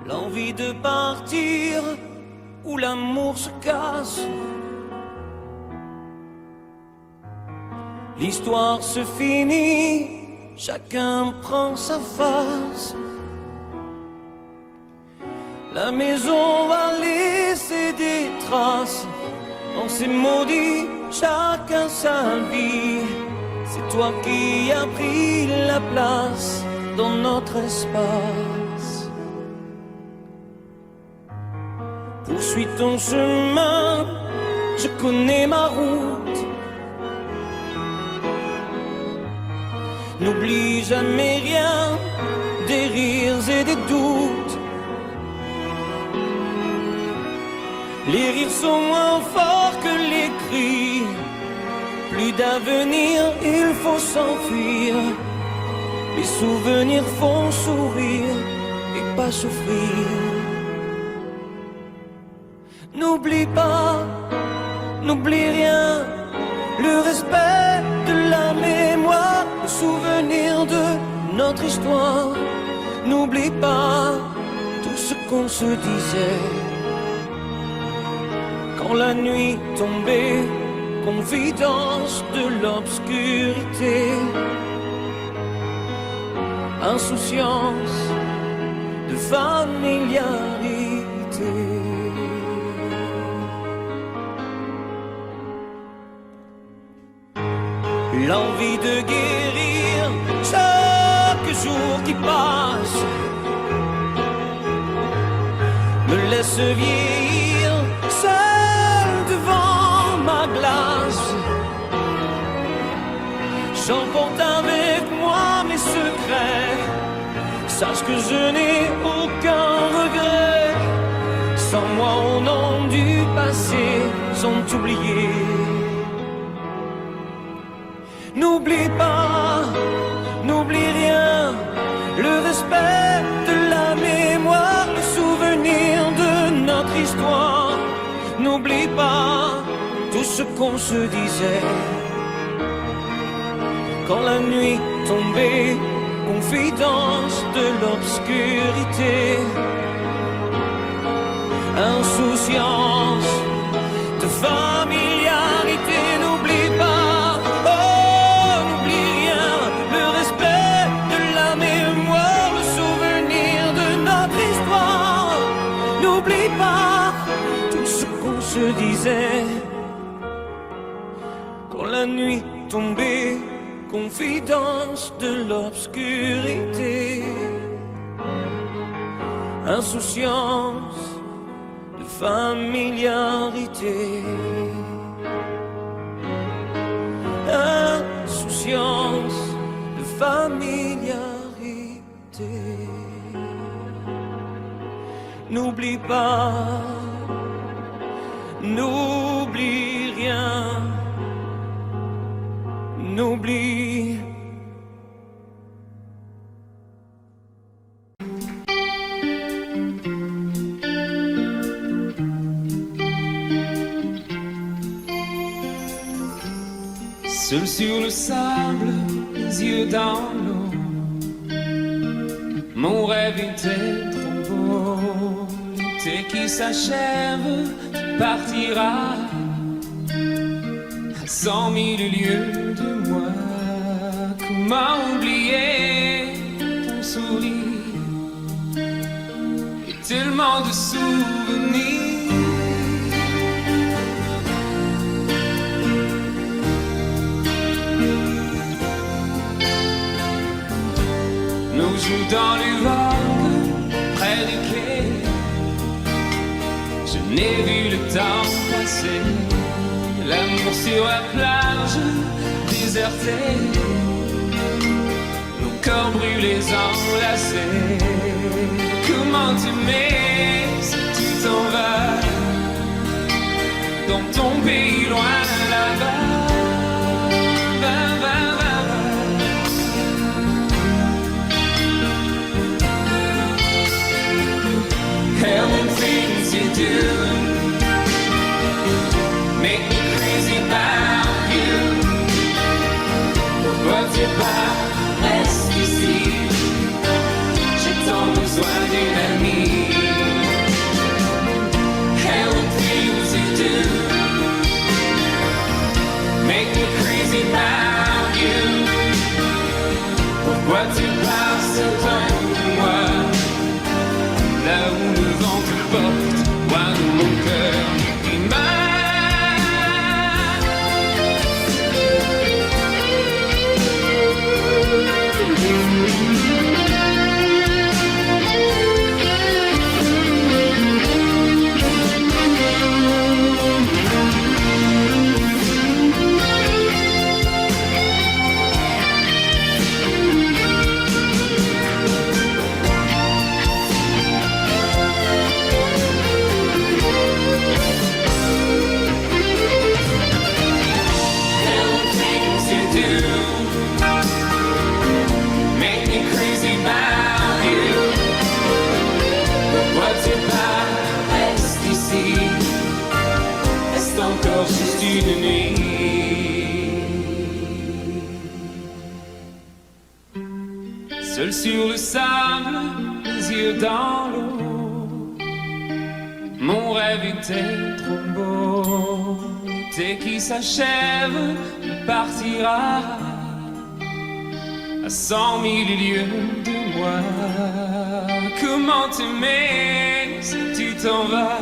l'envie de partir où l'amour se casse. L'histoire se finit, chacun prend sa face. La maison va laisser des traces. On s'est maudit, chacun sa vie. C'est toi qui as pris la place dans notre espace. Poursuis ton chemin, je connais ma route. N'oublie jamais rien, des rires et des doutes. Les rires sont moins forts que les cris. Plus d'avenir, il faut s'enfuir. Les souvenirs font sourire et pas souffrir. N'oublie pas, n'oublie rien. Le respect de la mémoire, le souvenir de notre histoire. N'oublie pas tout ce qu'on se disait. Quand la nuit tombait, confidence de l'obscurité. Insouciance de familiarité. L'envie de guérir chaque jour qui passe me laisse vieillir seul devant ma glace. J'emporte avec moi mes secrets. Sache que je n'ai aucun regret. Sans moi au nom du passé sont oubliés. N'oublie pas, n'oublie rien. Le respect de la mémoire, le souvenir de notre histoire. N'oublie pas tout ce qu'on se disait. Quand la nuit tombait, confidence de l'obscurité. Insouciance de familiarité. N'oublie pas, oh n'oublie rien. Le respect de la mémoire, le souvenir de notre histoire. N'oublie pas tout ce qu'on se disait. Quand la nuit tombait, confidence de l'obscurité. Insouciance de familiarité. Insouciance de familiarité. N'oublie pas, n'oublie rien. N'oublie. Seul sur le sable, les yeux dans l'eau, mon rêve était trop beau. L'été qui s'achève, tu partiras à 100 000 lieues de moi. Comment oublier ton sourire et tellement de souvenirs. Nous jouons dans les vagues près du quai. Je n'ai vu le temps passer. L'amour sur la plage désertée, nos corps brûlés enlacés. Comment t'aimer si tu t'en vas dans ton pays loin là-bas. Hell and things you do make me crazy about you. But t'es pas, reste ici. J'ai tant besoin d'une amie. une nuit. Seul sur le sable, les yeux dans l'eau, mon rêve était trop beau. L'été qui s'achève, il partira à 100 000 lieues de moi. Comment t'aimer si tu t'en vas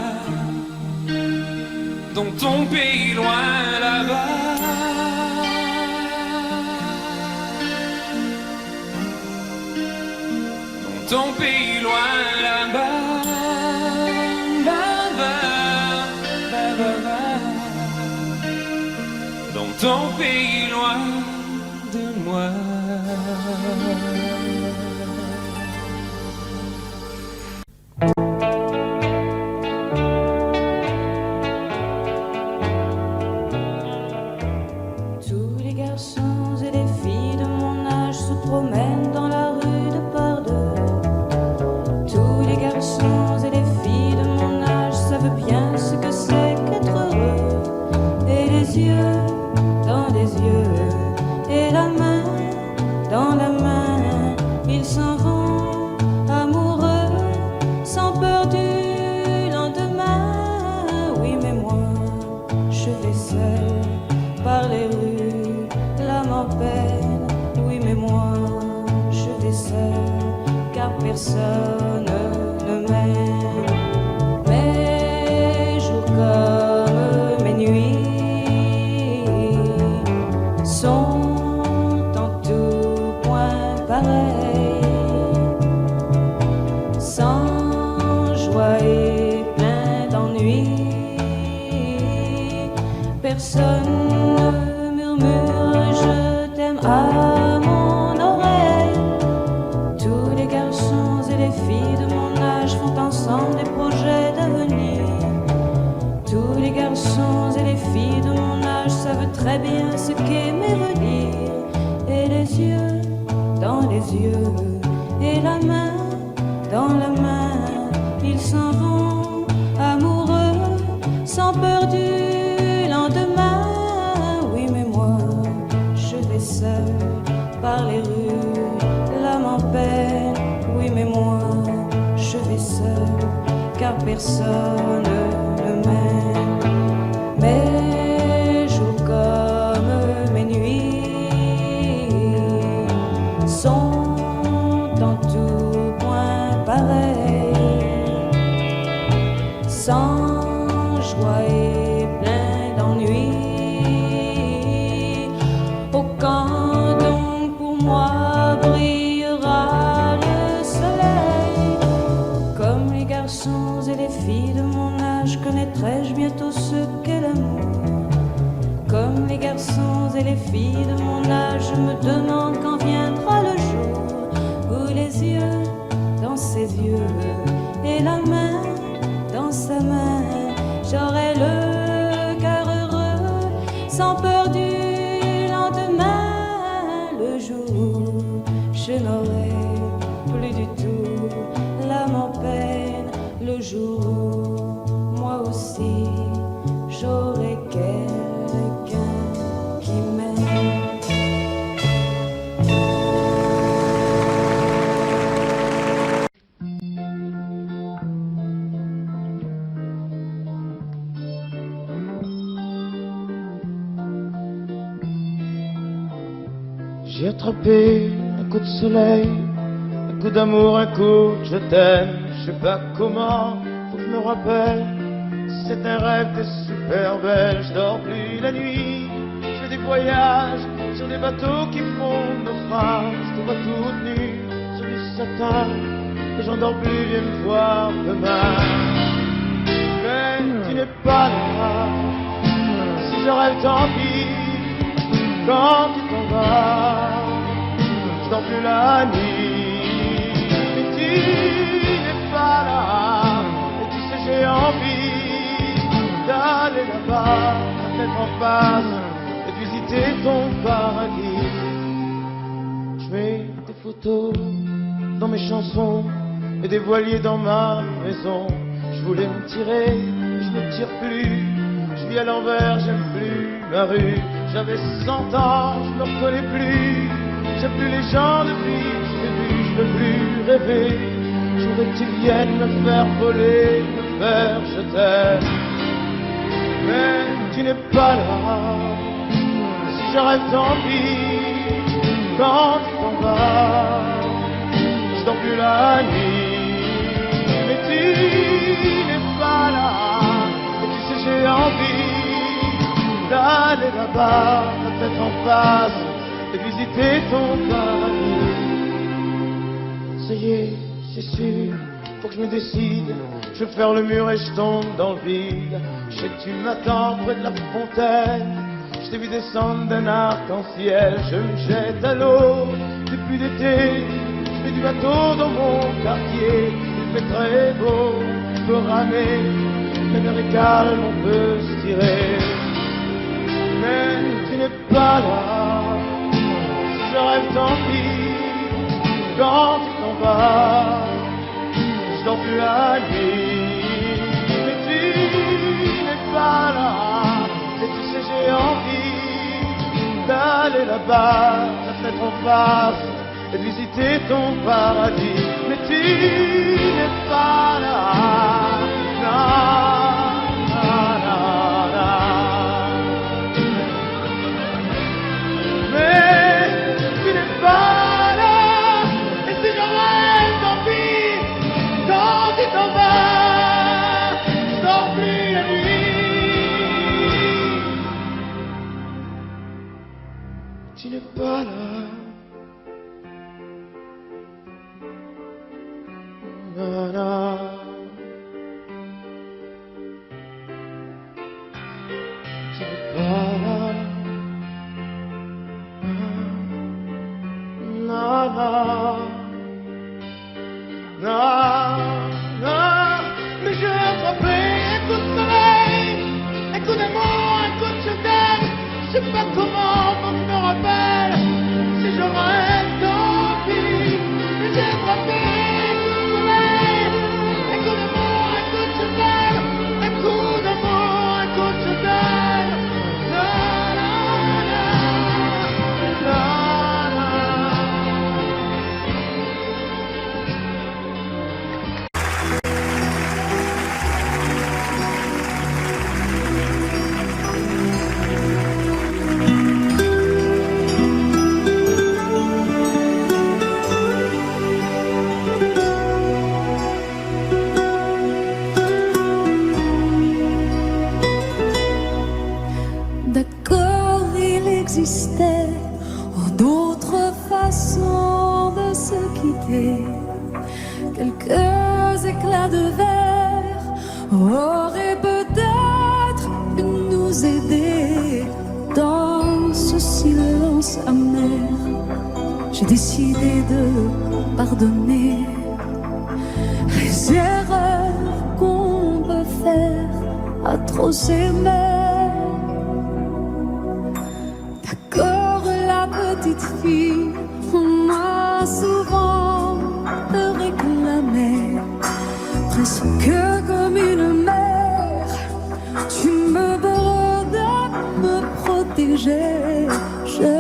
dans ton pays loin là-bas? Dans ton pays loin là-bas, dans ton pays loin de moi. Tous les garçons et les filles de mon âge se promènent dans la rue de par deux. Tous les garçons et les filles de mon âge savent bien ce que c'est qu'être heureux. Et les yeux dans les yeux, et la main dans la main, ils s'en vont amoureux, sans peur du lendemain. Oui, mais moi, je vais seul par les rues, l'âme en peine. Oui, mais moi, je vais seul, car personne ne m'aime. Mes jours comme mes nuits sont en tout point pareils, sans joie et plein d'ennui. Personne ne murmure je t'aime à mon oreille. Tous les garçons et les filles de mon âge font ensemble des projets d'avenir. Tous les garçons et les filles de mon âge savent très bien ce qu'aimer veut dire. Et les yeux dans les yeux, et la main dans la main, ils s'en vont amoureux, sans peur du lendemain. Oui, mais moi, je vais seul par les rues, l'âme en peine. Oui, mais moi, je vais seul, car personne ne m'aime. Mes jours comme mes nuits sont en tout point pareils, sans joie et plein d'ennui. Oh, quand donc pour moi brillera le soleil? Comme les garçons et les filles de mon âge, connaîtrai-je bientôt ce qu'est l'amour? Comme les garçons et les filles de mon âge, je me demande quand viendra le jour où les yeux dans ses yeux, et la main dans sa main, j'aurai le cœur heureux, sans peur du lendemain. Le jour où je n'aurai plus du tout l'âme en peine, le jour où moi aussi j'aurai quelqu'un qui m'aime. J'ai attrapé un coup de soleil, un coup d'amour, un coup de je t'aime. Je sais pas comment, faut que je me rappelle. C'est un rêve, t'es super belle. Je dors plus la nuit, je fais des voyages sur des bateaux qui font naufrage. Je te vois toute nue sur du satin, et j'en dors plus, viens me voir demain. Mais tu n'es pas là, si je rêve tant pis. Quand tu t'en vas, je dors plus la nuit. Mais tu n'es pas là, et tu sais j'ai envie d'aller là-bas, la tête en face, et de visiter ton paradis. Je mets des photos dans mes chansons et des voiliers dans ma maison. Je voulais me tirer, je me tire plus. Je vis à l'envers, j'aime plus ma rue. J'avais 100 ans, je me reconnais plus. J'aime plus les gens de vie, je peux plus rêver. Je voudrais que tu viennes me faire voler, me faire je t'aime. Mais tu n'es pas là. Si je rêve, tant pis. Quand tu t'en vas, je dors plus la nuit. Mais tu n'es pas là. Et tu sais, j'ai envie d'aller là-bas, la tête en face, et visiter ton paradis. Ça y est, c'est sûr, faut que je me décide. Je vais faire le mur et je tombe dans le vide. Je sais que tu m'attends près de la fontaine. Je t'ai vu descendre d'un arc-en-ciel. Je me jette à l'eau depuis l'été. Je fais du bateau dans mon quartier. Il fait très beau, on peut ramer. La mer est calme, on peut se tirer. Mais tu n'es pas là. Si je rêve, tant pis. Quand tu t'en vas, je dors plus la nuit. Mais tu n'es pas là. Et tu sais, j'ai envie d'aller là-bas, la fenêtre en face, et visiter ton paradis. Mais tu n'es pas là. Non, non, non, non. Mais tu n'es pas là. Et si je rêve, tant pis. Quand tu t'en vas, je dors plus la nuit. Tu n'es pas là. Non, non. Tu n'es pas là. Non, non. Non, non. Mais je vais attraper un coup de soleil, un coup d'amour, un coup de je t'aime. Je sais pas comment, faut que je me rappelle. Si je rêve, tant pis. Mais j'ai attrapé un coup de soleil, un coup d'amour, un coup de je t'aime. Un coup d'amour, un coup de je t'aime. Non, non, non, non, non. D'accord, il existait d'autres façons de se quitter. Quelques éclats de verre auraient peut-être pu nous aider. Dans ce silence amer, j'ai décidé de pardonner les erreurs qu'on peut faire à trop s'aimer. D'accord, la petite fille m'a souvent réclamé, presque comme une mère. Tu me donnes de me protéger. Je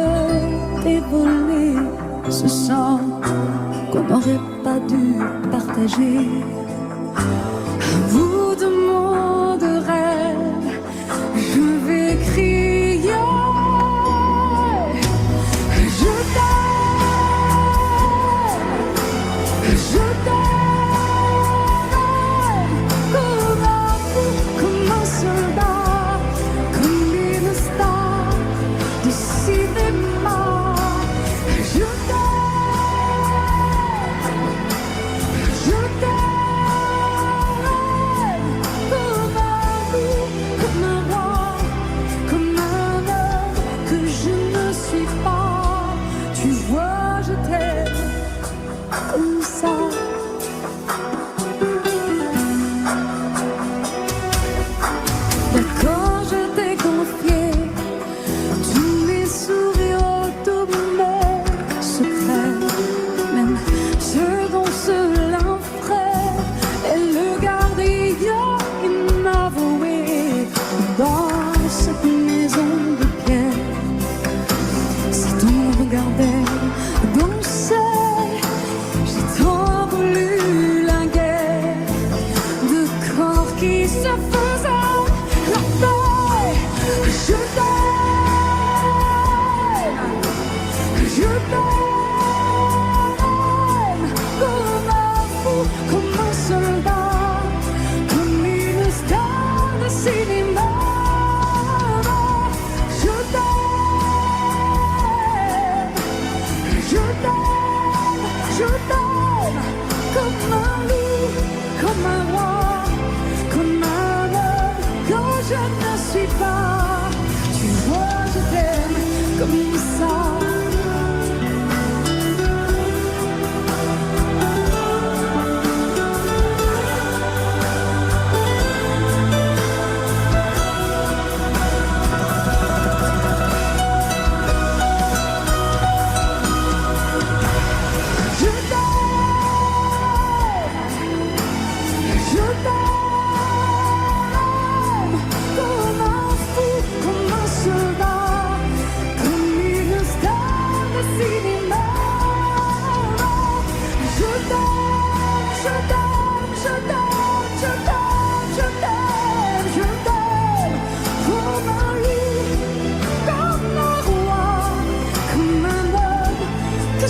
t'ai volé ce sang qu'on n'aurait pas dû partager. À bout de mon de rêve, je vais crier. Je t'aime comme un fou, comme un soldat, comme une star du cinéma. Je t'aime comme un fou, comme un roi, comme un homme que je ne suis pas. Tu vois, je t'aime comme ça, suis pas. Tu vois, je t'aime comme ça.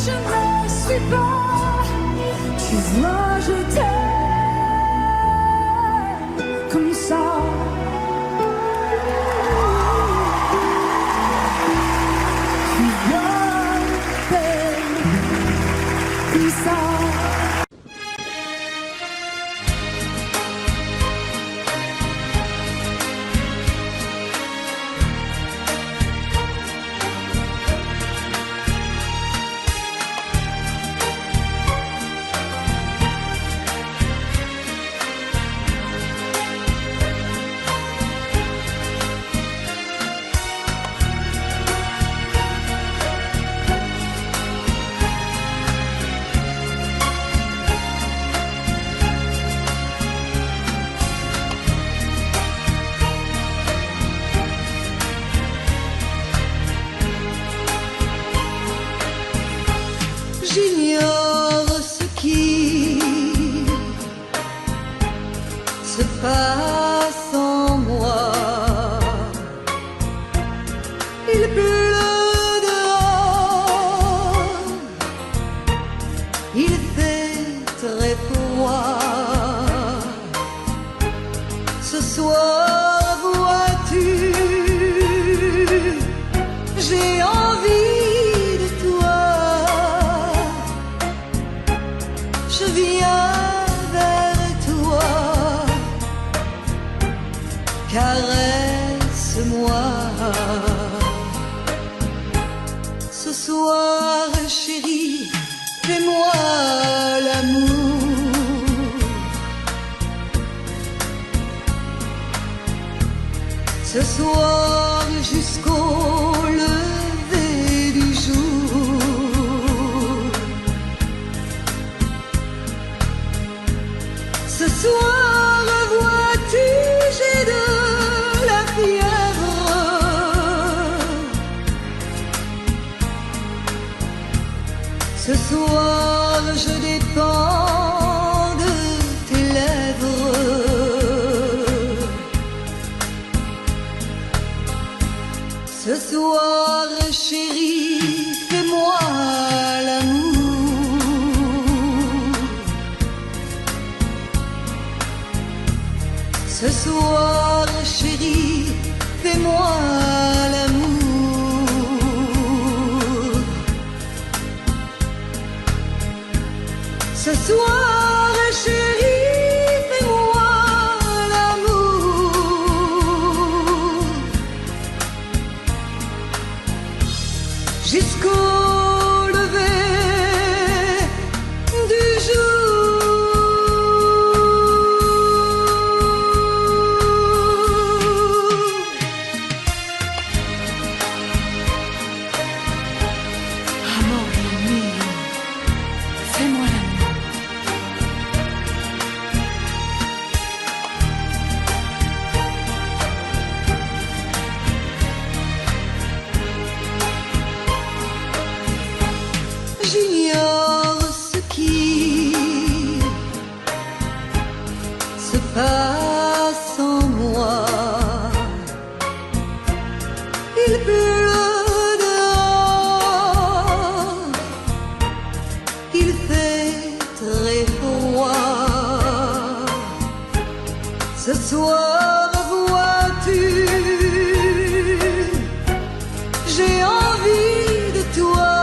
Je ne suis pas, tu vois, je t'aime comme ça. Tu vois, je t'aime comme ça. J'ignore ce qui se passe en moi. Il pleut dehors, il fait très froid. Ce soir, vois-tu, j'ai envie de toi. Je viens vers toi, caresse-moi. Ce soir, chérie, fais-moi l'amour. Ce soir, jusqu'au lever du jour. Ce soir, vois-tu, j'ai de la fièvre. Ce soir, je dépends de tes lèvres. Ce soir, chérie, fais-moi l'amour. Ce soir, chérie, fais-moi l'amour. Ce soir, chérie, fais-moi l'amour. Jusqu'au lever du Amore mio, fais-moi l'amour. J'ignore ce qui se passe en moi. Il pleut dehors, il fait très froid. Ce soir, vois-tu, j'ai envie de toi.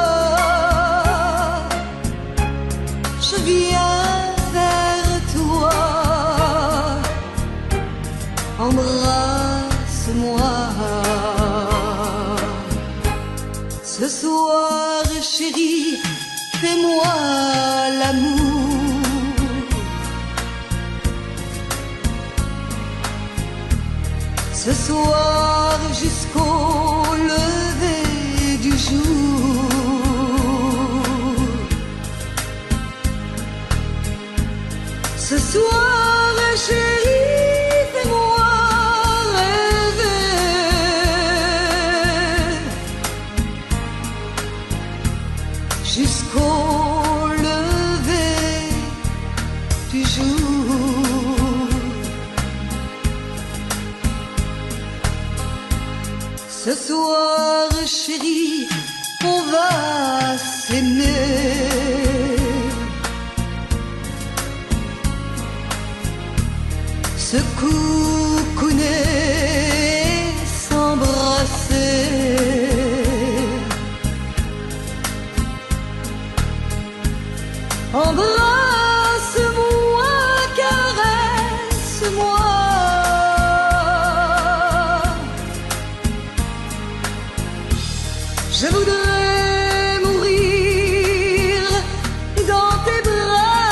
Je viens vers toi, embrasse-moi. ce soir jusqu'au lever du jour. Ce soir, chérie, fais-moi rêver jusqu'au lever du jour. Ce soir, chérie, on va s'aimer. Se coucouner, s'embrasser. Embrasse-moi, caresse-moi. Je voudrais mourir dans tes bras.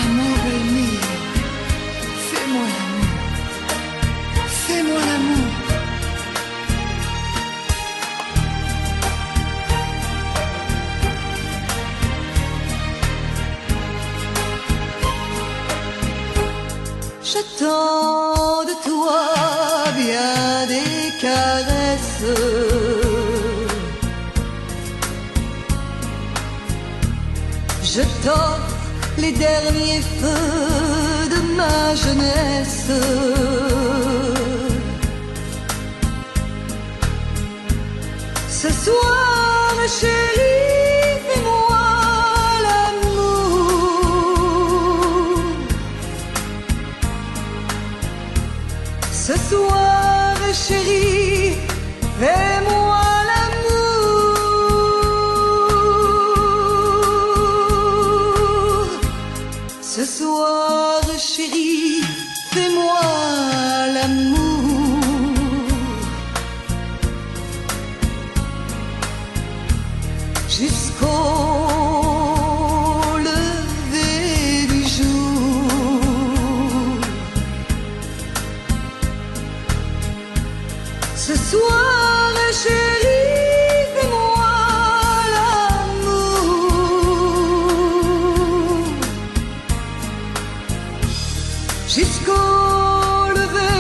Amor mio, fais-moi l'amour. Fais-moi l'amour. J'attends de toi bien des caresses. Je t'offre les derniers feux de ma jeunesse. Ce soir, chérie, fais-moi l'amour. Ce soir, chérie, fais-moi l'amour. Ce soir, chérie, fais-moi l'amour. Jusqu'au lever du jour. Ce soir, chérie, fais-moi l'amour. Jusqu'au lever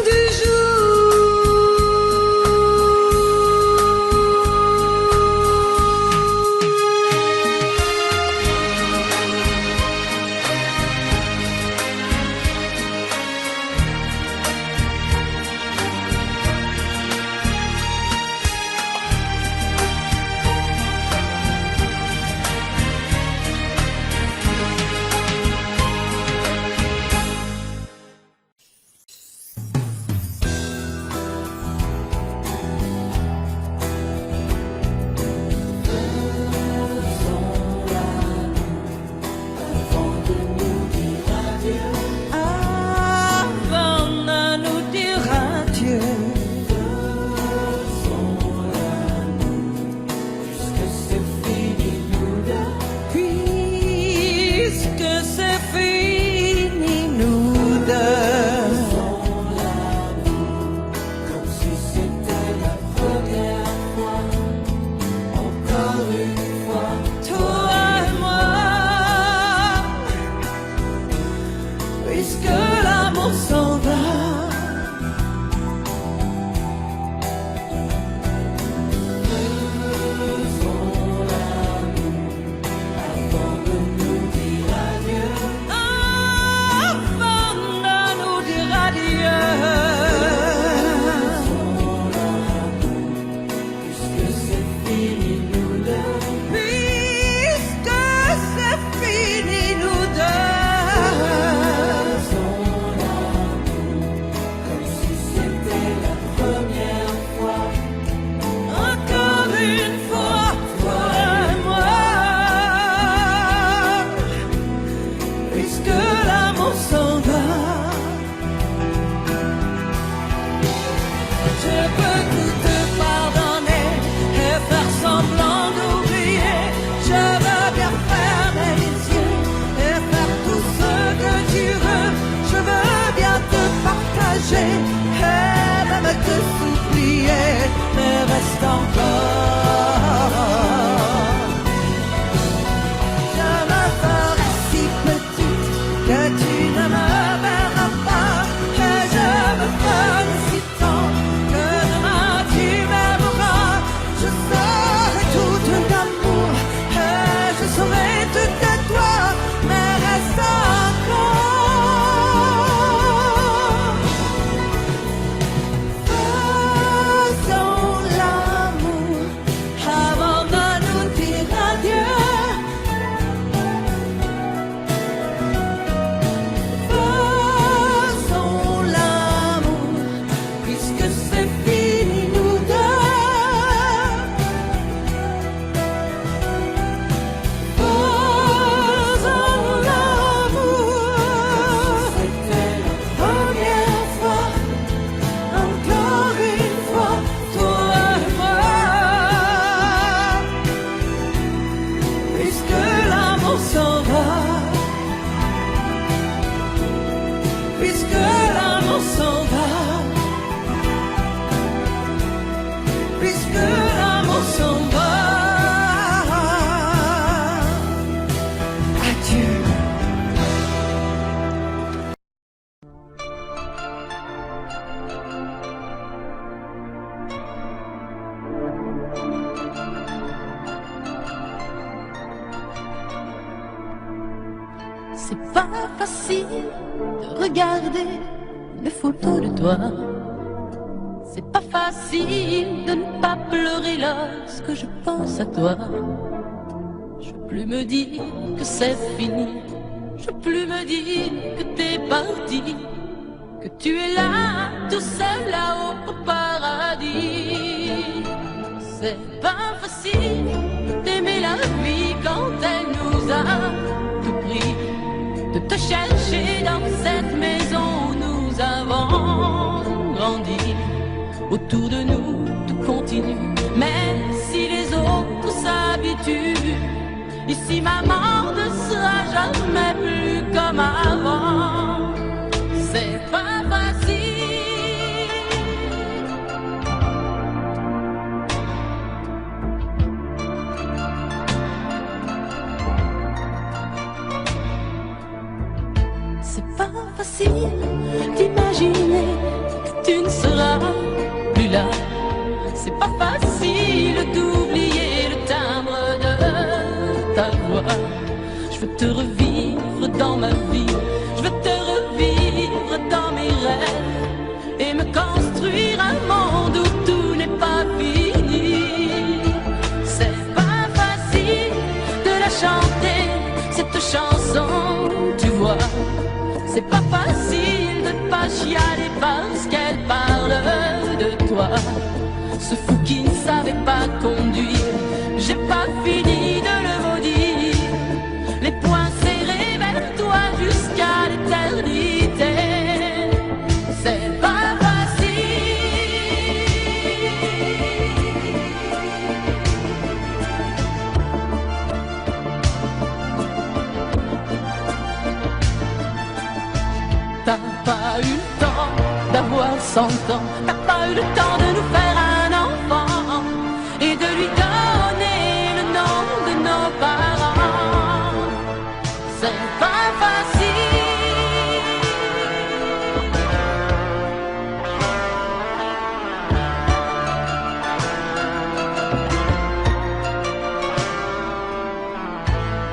du jour. et même te supplier, mais reste encore. Je me ferai si petite que tu ne me verras pas, et je me ferai si tendre que demain tu m'aimeras. Je serai tout d'amour et je serai tout à toi, mais reste encore. Faisons l'amour avant de nous dire adieu. Faisons l'amour puisque c'est fini nous deux. Faisons l'amour. C'était la première fois, encore une fois, toi et moi. Puisque l'amour s'en va, puisque l'amour s'en va, puisque l'amour s'en va. Adieu. C'est pas facile de regarder les photos de toi. C'est pas facile de ne pas pleurer lorsque je pense à toi. Je veux plus me dire que c'est fini. Je veux plus me dire que t'es parti, que tu es là, tout seul là-haut au paradis. C'est pas facile d'aimer la vie quand elle nous a tout pris, de te chercher dans cette maison où nous avons grandi. Autour de nous, tout continue, même si les autres s'habituent. Ici, maman ne sera jamais plus comme avant. C'est pas facile. C'est pas facile d'imaginer que tu ne seras plus là. C'est pas facile d'oublier le timbre de ta voix. Je veux te revivre dans ma vie, je veux te revivre dans mes rêves et me construire un monde où tout n'est pas fini. C'est pas facile de la chanter, cette chanson, tu vois. C'est pas facile de ne pas chialer parce qu'elle parle de toi. Ce fou qui ne savait pas conduire, j'ai pas fini de le maudire. Les poings serrés vers toi jusqu'à l'éternité. C'est pas T'as pas eu le temps d'avoir 100 ans, t'as pas eu le temps de nous faire un enfant et de lui donner le nom de nos parents. C'est pas facile.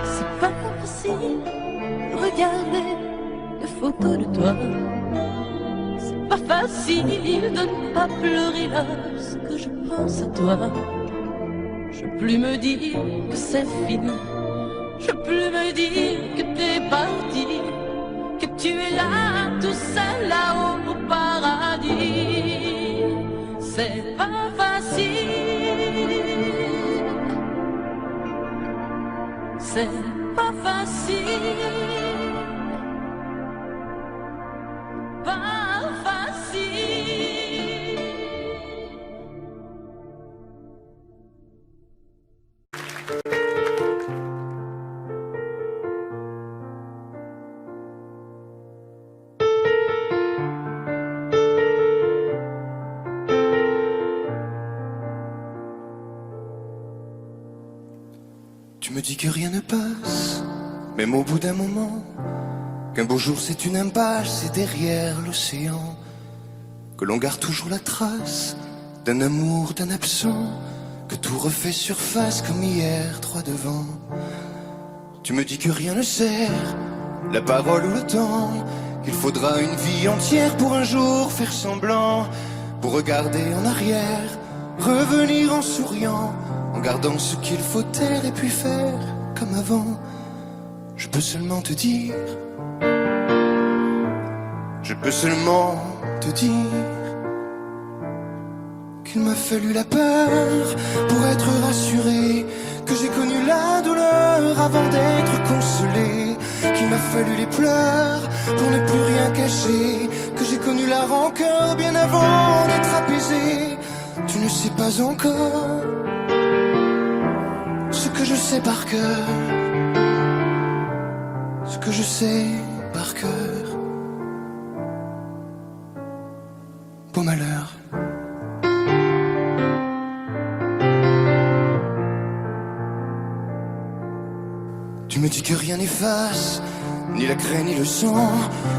C'est pas facile de regarder les photos de toi. C'est pas facile de ne pas pleurer lorsque je pense à toi. Je veux plus me dire que c'est fini. Je veux plus me dire que t'es parti, que tu es là, tout seul là-haut au paradis. C'est pas facile. C'est pas facile. Pas facile. me dis que rien ne passe, même au bout d'un moment, qu'un beau jour c'est une impasse et derrière l'océan, que l'on garde toujours la trace d'un amour, d'un absent, que tout refait surface comme hier, droit devant. Tu me dis que rien ne sert, la parole ou le temps, qu'il faudra une vie entière pour un jour faire semblant, pour regarder en arrière, revenir en souriant, en gardant ce qu'il faut taire et puis faire comme avant. Je peux seulement te dire, je peux seulement te dire qu'il m'a fallu la peur pour être rassuré, que j'ai connu la douleur avant d'être consolé, qu'il m'a fallu les pleurs pour ne plus rien cacher, que j'ai connu la rancœur bien avant d'être apaisé. Tu ne sais pas encore ce que je sais par cœur, ce que je sais par cœur. Beau malheur. Tu me dis que rien n'efface, ni la craie ni le sang,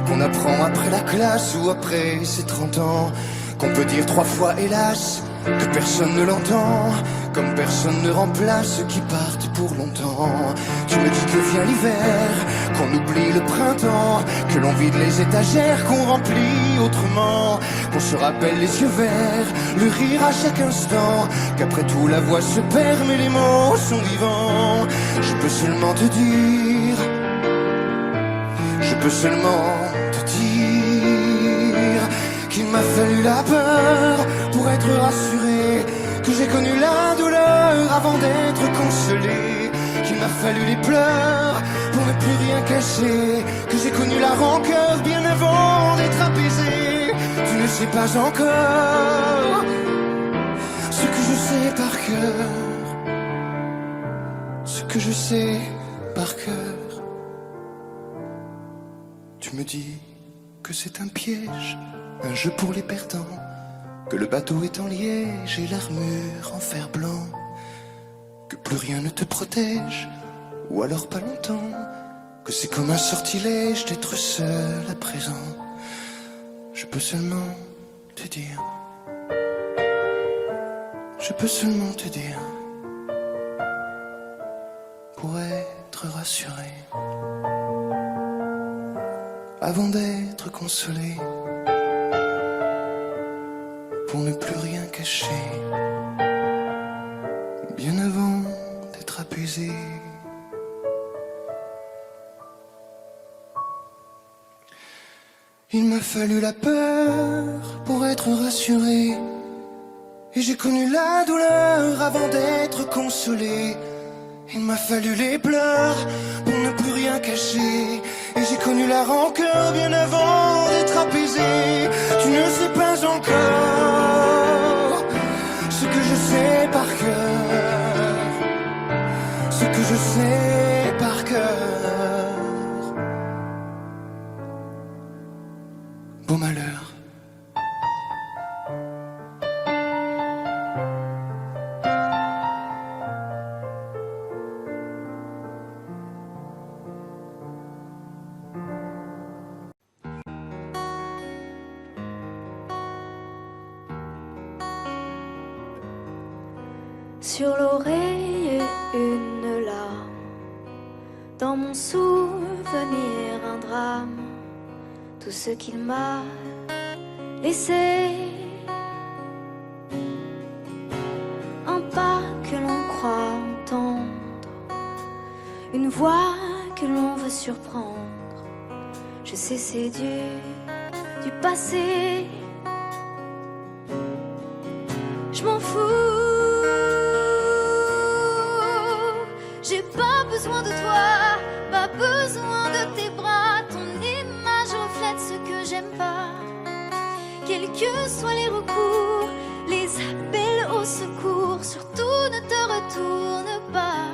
qu'on apprend après la classe ou après ses 30 ans, qu'on peut dire 3 fois hélas, que personne ne l'entend, comme personne ne remplace ceux qui partent pour longtemps. Tu me dis que vient l'hiver, qu'on oublie le printemps, que l'on vide les étagères, qu'on remplit autrement, qu'on se rappelle les yeux verts, le rire à chaque instant, qu'après tout la voix se perd mais les mots sont vivants. Je peux seulement te dire, je peux seulement te dire qu'il m'a fallu la peur pour être rassuré, que j'ai connu la douleur avant d'être consolé, qu'il m'a fallu les pleurs pour ne plus rien cacher, que j'ai connu la rancœur bien avant d'être apaisé. Tu ne sais pas encore ce que je sais par cœur, ce que je sais par cœur. Tu me dis que c'est un piège, un jeu pour les perdants, que le bateau est en liège et l'armure en fer blanc, que plus rien ne te protège, ou alors pas longtemps, que c'est comme un sortilège d'être seul à présent. Je peux seulement te dire, je peux seulement te dire, pour être rassuré, avant d'être consolé, pour ne plus rien cacher, bien avant d'être apaisé. Il m'a fallu la peur pour être rassuré, et j'ai connu la douleur avant d'être consolé. Il m'a fallu les pleurs pour ne plus rien cacher, et j'ai connu la rancœur bien avant d'être apaisé. Tu ne sais pas encore ce que je sais par cœur, ce que je sais par cœur. Beau malheur. Sur l'oreille une larme, dans mon souvenir un drame, tout ce qu'il m'a laissé, un pas que l'on croit entendre, une voix que l'on veut surprendre. Je sais c'est du passé, je m'en fous. J'ai pas besoin de toi, pas besoin de tes bras. Ton image reflète ce que j'aime pas. Quels que soient les recours, les appels au secours, surtout ne te retourne pas.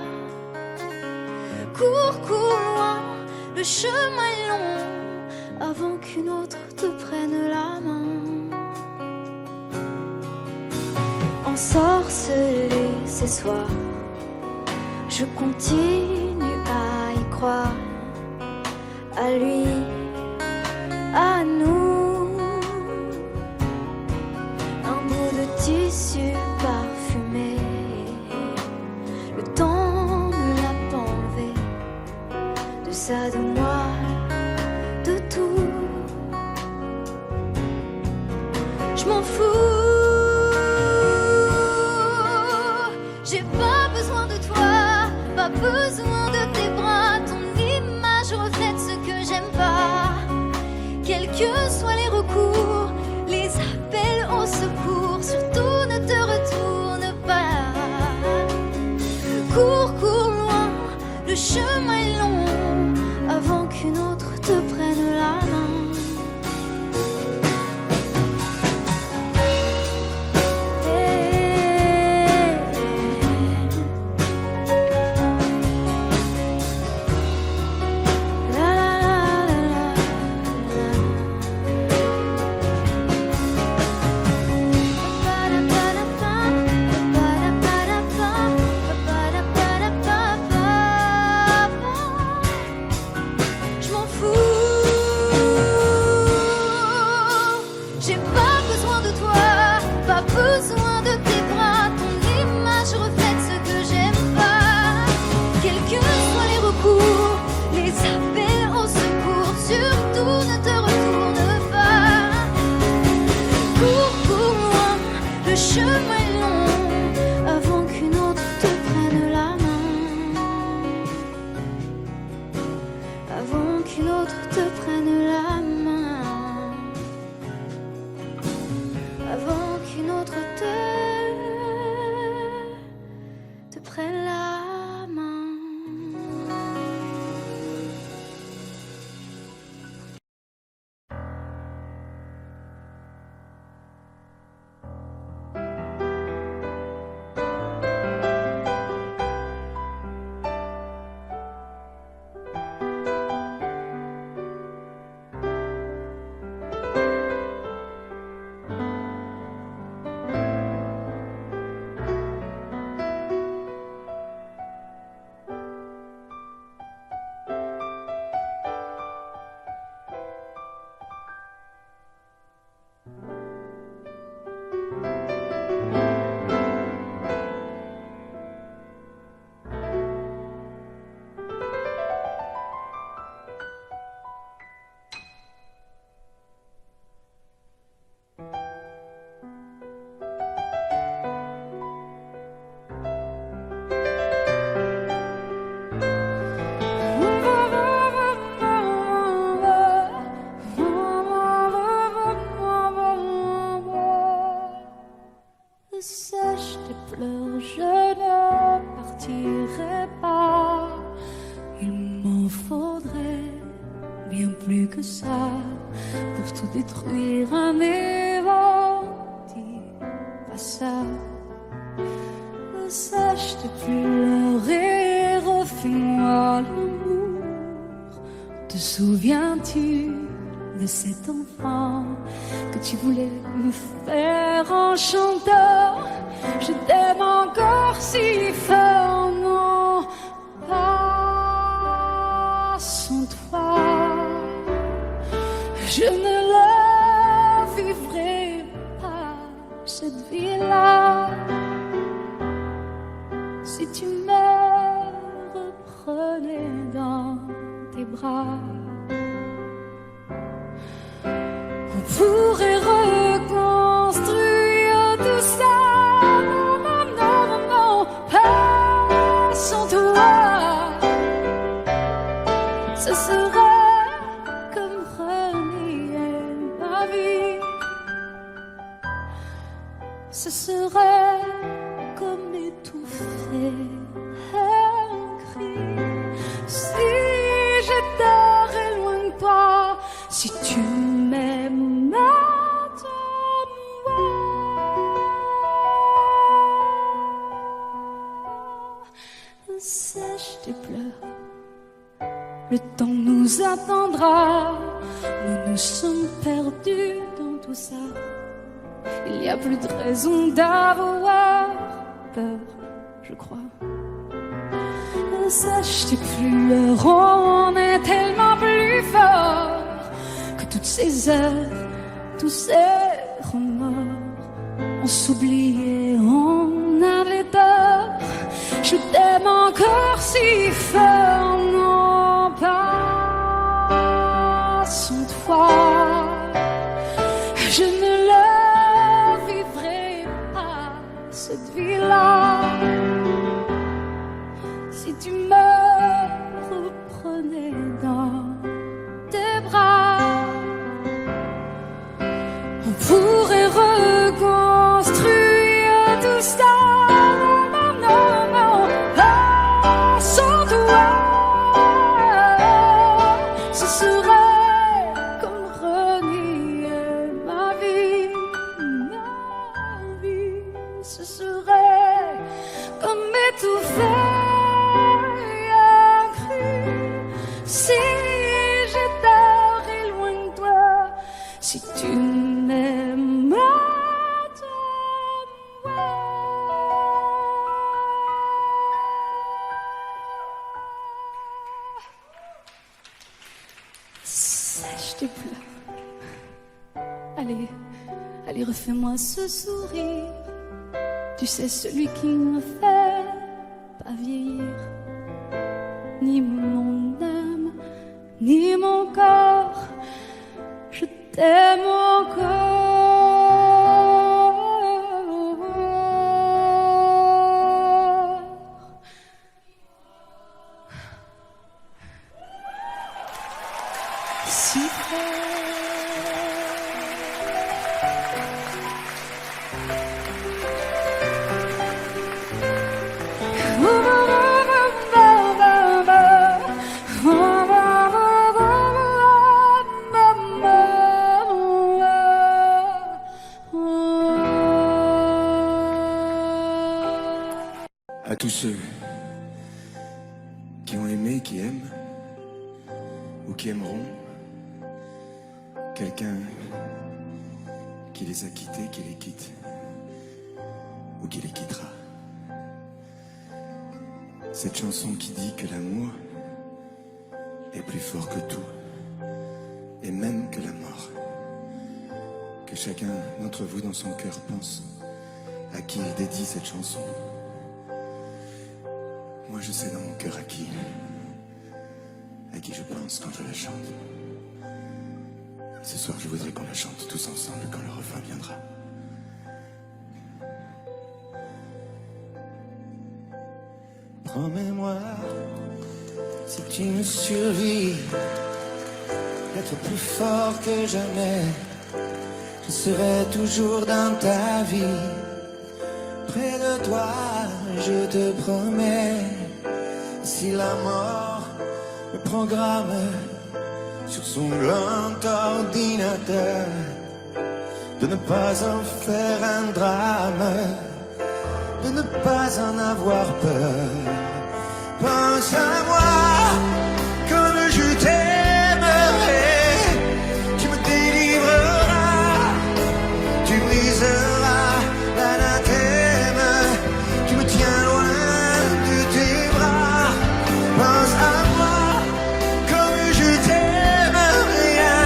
Cours, cours loin, le chemin est long, avant qu'une autre te prenne la main. Ensorcelé ces soirs, Je continue à y croire, à lui, à nous. Un bout de tissu parfumé, le temps ne l'a pas enlevé. De ça, de moi, de tout. Je m'en fous. J'ai pas besoin de toi, pas besoin de tes bras. Ton image reflète ce que j'aime pas. Quels que soient les recours, les appels au secours, surtout ne te retourne pas. Cours, cours loin, le chemin est long, avant qu'une autre te prenne la main. Sèche tes pleurs, je ne partirai pas. Il m'en faudrait bien plus que ça pour tout détruire un évent. Dis pas ça. Sèche tes pleurs et refais-moi l'amour. Te souviens-tu de cet enfant que tu voulais me faire en chanteur? Je t'aime encore si fort, non, pas sans toi. Je ne la vivrai pas, cette vie-là. Si tu me reprenais dans tes bras, on pourrait reconstruire tout ça. Non, non, non, non, non, pas sans toi. Ce serait comme renier ma vie. Ce serait comme étouffer un cri. Si j'étais loin de toi, si tu m'aimes, attends-moi. Sèche tes pleurs, le temps nous attendra. Nous nous sommes perdus dans tout ça. Il n'y a plus de raison d'avoir peur, je crois. s'acheter plus. On est tellement plus fort que toutes ces heures, tous ces remords. On s'oubliait, on avait tort. Je t'aime encore si fort, non pas sans toi. Je ne le vivrai pas, cette vie-là. Si tu me reprenais dans tes bras, on pourrait reconstruire tout ça. Non, non, non, pas sans toi. Ce serait comme renier ma vie, ma vie. Ce serait comme étouffer un cri. Si j'étais loin de toi, si tu m'aimes de moi. Sèche tes pleurs. Allez, allez, refais-moi ce sourire. Tu sais, celui qui me fait pas vieillir. Ni mon âme, ni mon corps. Je t'aime encore. Si fort. À tous ceux qui ont aimé, qui aiment, ou qui aimeront, quelqu'un qui les a quittés, qui les quitte, ou qui les quittera. Cette chanson qui dit que l'amour est plus fort que tout, et même que la mort. Que chacun d'entre vous dans son cœur pense à qui il dédie cette chanson. Moi je sais dans mon cœur à qui je pense quand je la chante. Ce soir je voudrais qu'on la chante tous ensemble quand le refrain viendra. Promets-moi, si tu me survis, d'être plus fort que jamais. Je serai toujours dans ta vie, près de toi, je te promets. Si la mort me programme sur son grand ordinateur, de ne pas en faire un drame, de ne pas en avoir peur. Pense à moi comme je t'aimerai, tu me délivreras, tu briseras l'anathème, tu me tiens loin de tes bras. Pense à moi comme je t'aime, rien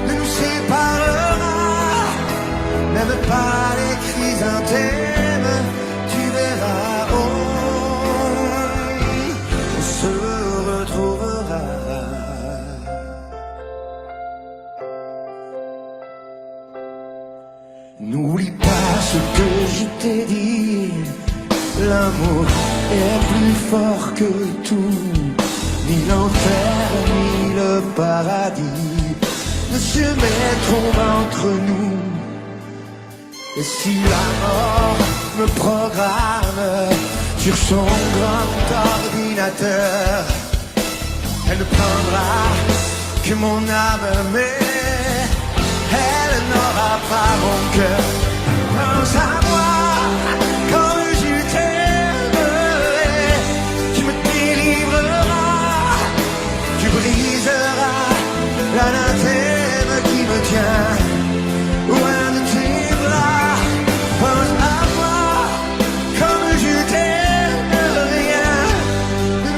ne nous séparera, même pas les chrysanthèmes, tu verras, oh, on se retrouvera. N'oublie pas ce que je t'ai dit, l'amour est plus fort que tout, ni l'enfer ni le paradis ne se mettront entre nous. Et si la mort me programme sur son grand ordinateur, elle ne prendra que mon âme, mais elle n'aura pas mon cœur. Pense à moi quand je t'aimerai, tu me délivreras, tu briseras l'anathème qui me tient loin de tes bras. Pense à moi comme je t'aime, rien ne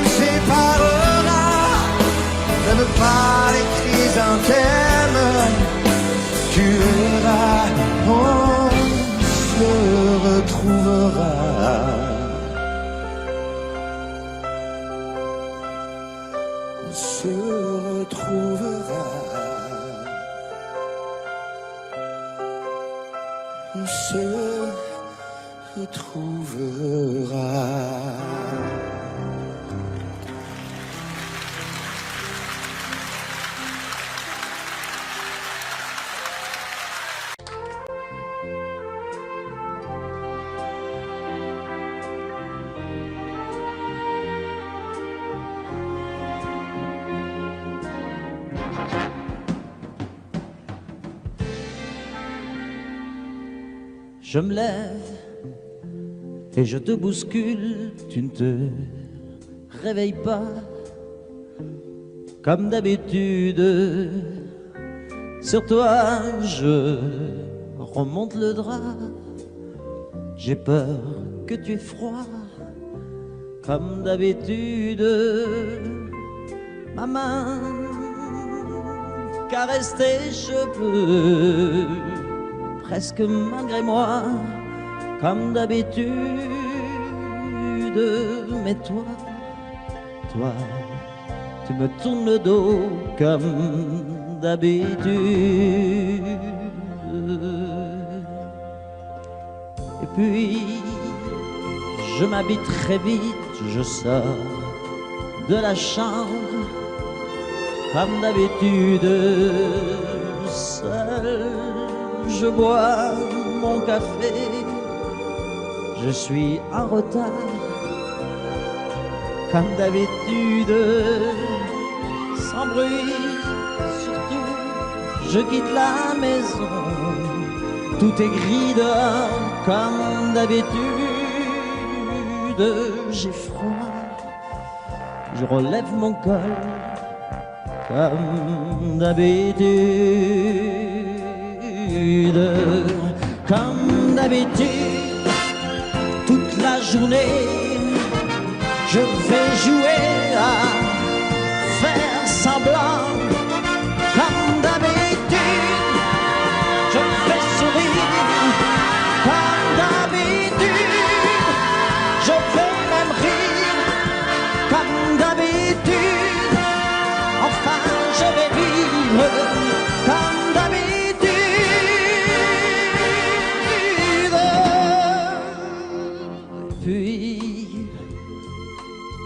retrouvera. On se retrouvera. On se retrouvera. Je me lève et je te bouscule, tu ne te réveilles pas comme d'habitude. Sur toi, je remonte le drap. J'ai peur que tu aies froid comme d'habitude. Ma main caresse tes cheveux presque malgré moi, comme d'habitude. Mais toi, tu me tournes le dos comme d'habitude. Et puis, je m'habille très vite, je sors de la chambre, comme d'habitude, seul. Je bois mon café, je suis en retard, comme d'habitude, sans bruit, surtout, je quitte la maison, tout est gris dehors, comme d'habitude, j'ai froid, je relève mon col, comme d'habitude. Comme d'habitude, toute la journée, je vais jouer à faire semblant. Comme d'habitude, je fais sourire. Comme d'habitude, je vais même rire. Comme d'habitude, enfin je vais vivre. Comme d'habitude.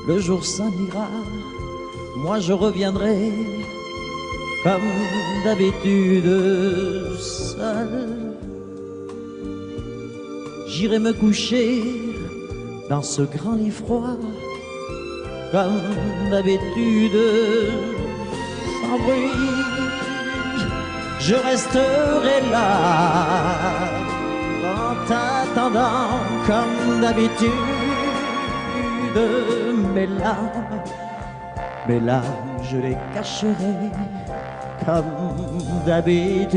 Le jour s'en ira, moi je reviendrai comme d'habitude seul. J'irai me coucher dans ce grand lit froid, comme d'habitude, sans bruit. Je resterai là en t'attendant comme d'habitude. Mes larmes, je les cacherai comme d'habitude.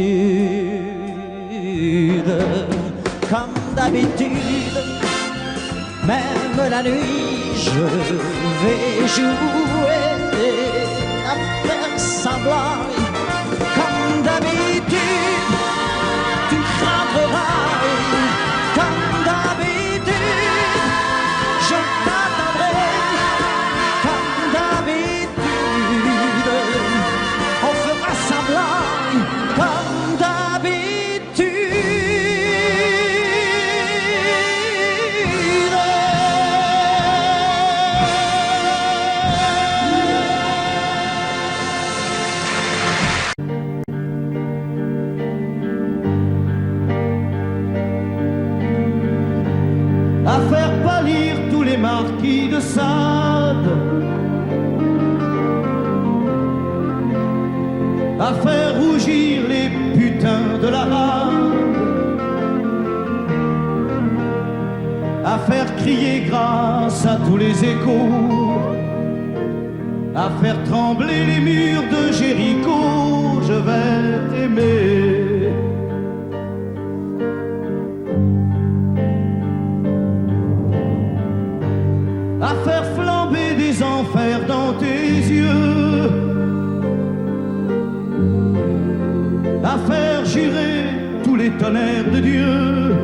Comme d'habitude, même la nuit, je vais jouer à faire semblant. Comme d'habitude, tu rentreras. Comme d'habitude, je t'attendrai. Comme d'habitude, on fera semblant. Comme d'habitude. À faire pâlir tous les marquis de Sade, à faire rougir les putains de la rade, à faire crier grâce à tous les échos, à faire trembler les murs de Jéricho. Je vais t'aimer. À faire flamber des enfers dans tes yeux, à faire jurer tous les tonnerres de Dieu,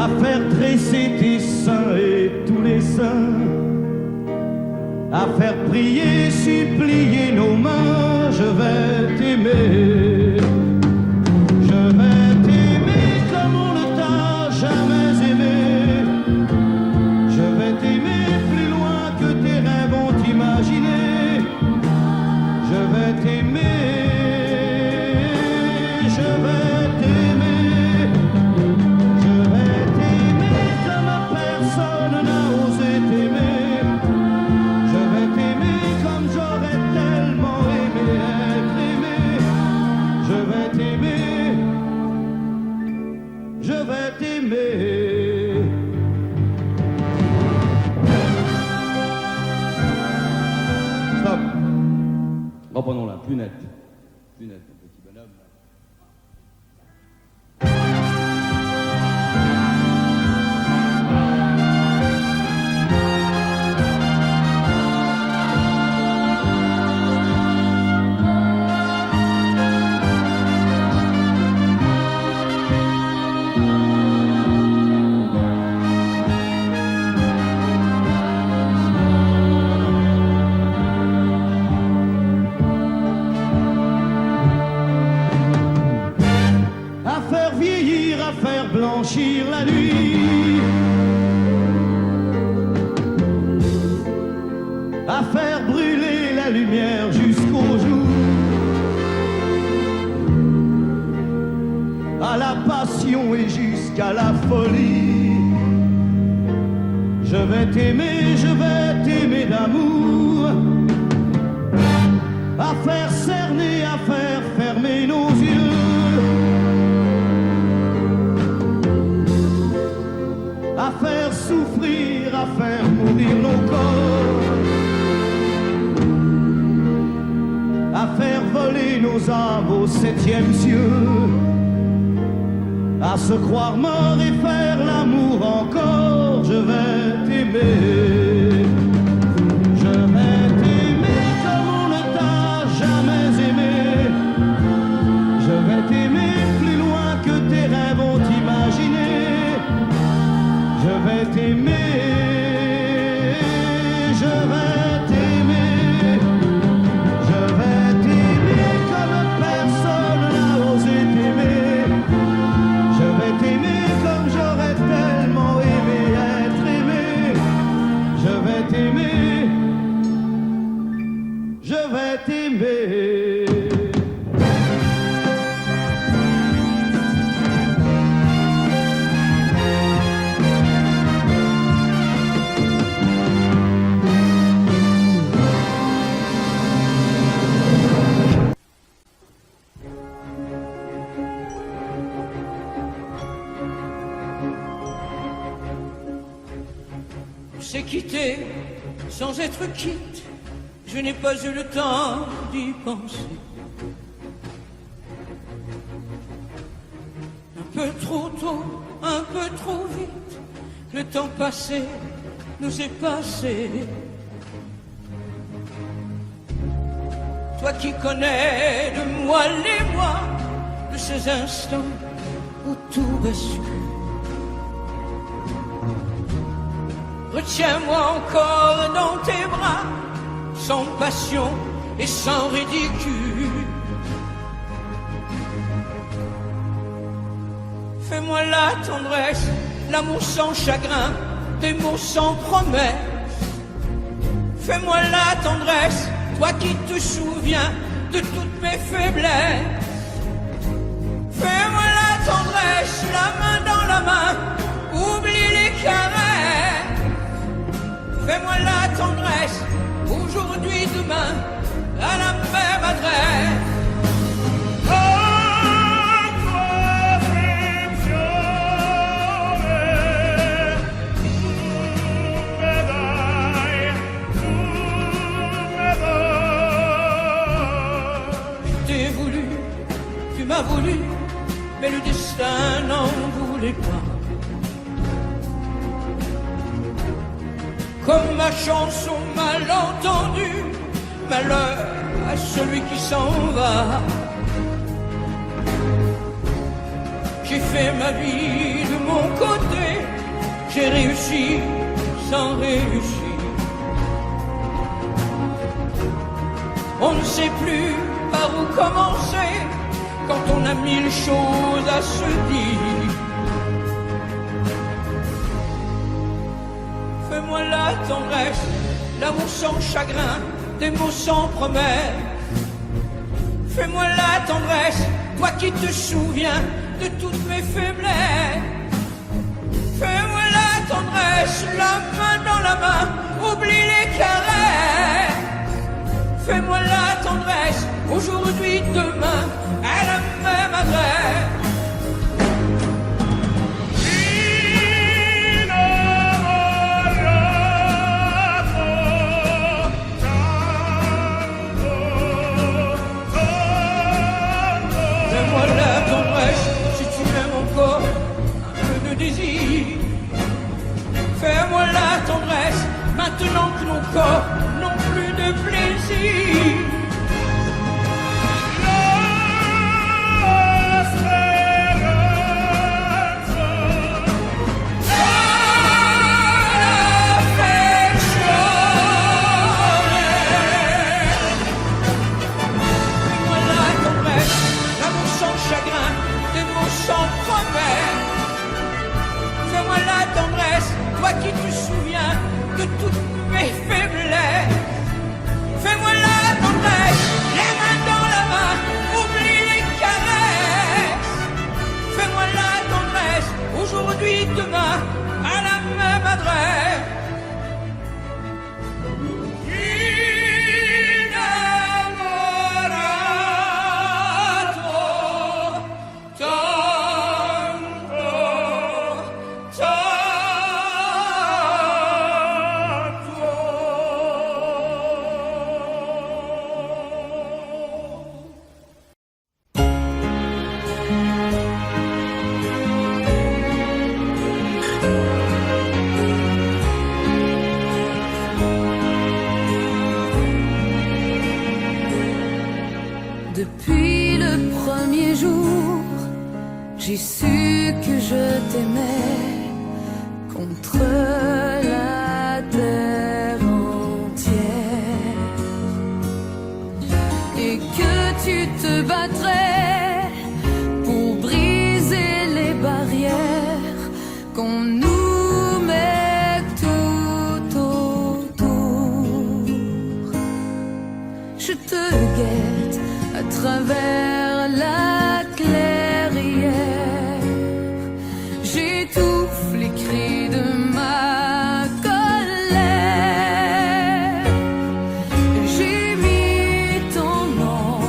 à faire tresser tes seins et tous les seins, à faire prier, supplier nos mains. Je vais t'aimer, je vais t'aimer comme on ne t'a jamais aimé. Je vais t'aimer plus loin que tes rêves ont imaginé. Je vais t'aimer, je vais t'aimer, je vais t'aimer comme personne n'a osé t'aimer. Je vais t'aimer comme j'aurais tellement aimé être aimé. Je vais t'aimer, je vais t'aimer. Stop. Reprenons-la, plus net. Plus net, mon petit bonhomme. À faire vieillir, à faire blanchir la nuit, à faire brûler la lumière jusqu'au jour, à la passion et jusqu'à la folie. Je vais t'aimer d'amour, à faire cerner, à faire fermer nos yeux, à faire souffrir, à faire mourir nos corps, à faire voler nos âmes au 7e cieux, à se croire mort et faire l'amour encore. Je vais t'aimer, je vais t'aimer comme on ne t'a jamais aimé. Je vais t'aimer plus loin que tes rêves ont imaginé. Je vais t'aimer, je vais t'aimer, je vais t'aimer comme personne n'a osé t'aimer. Je vais t'aimer comme j'aurais tellement aimé être aimé. Je vais t'aimer, je vais t'aimer. On s'est quitté sans être quitte, je n'ai pas eu le temps d'y penser. Un peu trop tôt, un peu trop vite, le temps passé nous est passé. Toi qui connais de moi les mois, de ces instants où tout bascule. Retiens-moi encore dans tes bras, sans passion et sans ridicule. Fais-moi la tendresse, l'amour sans chagrin, des mots sans promesse. Fais-moi la tendresse, toi qui te souviens de toutes mes faiblesses. Fais-moi la tendresse, la main dans la main, oublie les caresses. Fais-moi la tendresse, aujourd'hui, demain, à la même adresse. Je t'ai voulu, tu m'as voulu, mais le destin n'en voulait pas. Comme ma chanson mal entendue, malheur à celui qui s'en va. J'ai fait ma vie de mon côté, j'ai réussi sans réussir. On ne sait plus par où commencer quand on a mille choses à se dire. Fais-moi la tendresse, l'amour sans chagrin, des mots sans promesse. Fais-moi la tendresse, toi qui te souviens de toutes mes faiblesses. Fais-moi la tendresse, la main dans la main, oublie les caresses. Fais-moi la tendresse, aujourd'hui, demain, à la même adresse. Fais-moi la tendresse, si tu m'aimes encore, un peu de désir. Fais-moi la tendresse, maintenant que nos corps n'ont plus de plaisir. Fais-moi la tendresse, toi qui te souviens de toutes mes faiblesses. Fais-moi la tendresse, les mains dans la main, oublie les caresses. Fais-moi la tendresse, aujourd'hui, demain, à la même adresse. Depuis le premier jour, j'ai su que je t'aimais contre la terre entière et que tu te battrais pour briser les barrières qu'on nous met tout autour. Je te guette à travers la clairière, j'étouffe les cris de ma colère. J'ai mis ton nom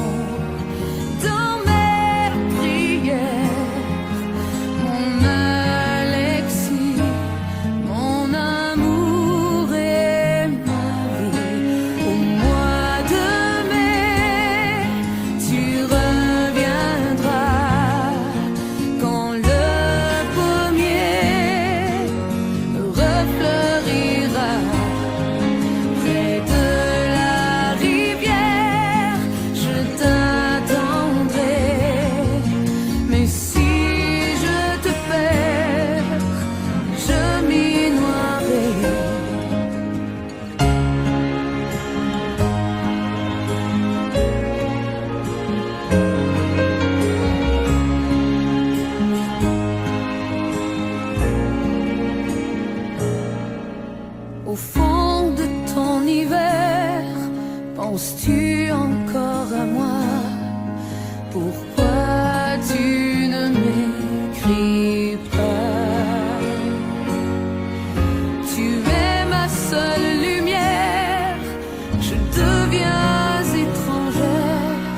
dans mes prières, mon Alexis, mon amour et ma vie. Au mois de mai, tu reviendras quand le pommier refleurira près de la rivière. Je t'attendrai, mais si je te perds, je m'y noierai. Au fond de ton hiver, penses-tu encore à moi? Pourquoi tu ne m'écris pas? Tu es ma seule lumière, je deviens étrangère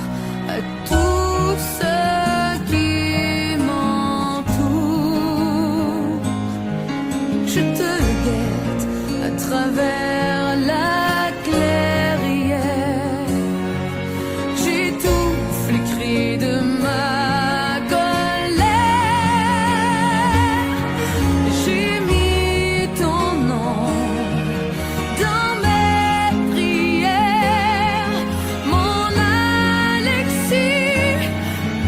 à tout ce qui m'entoure. Je te guette à travers la clairière, j'étouffe les cris de ma colère. J'ai mis ton nom dans mes prières, mon Alexis,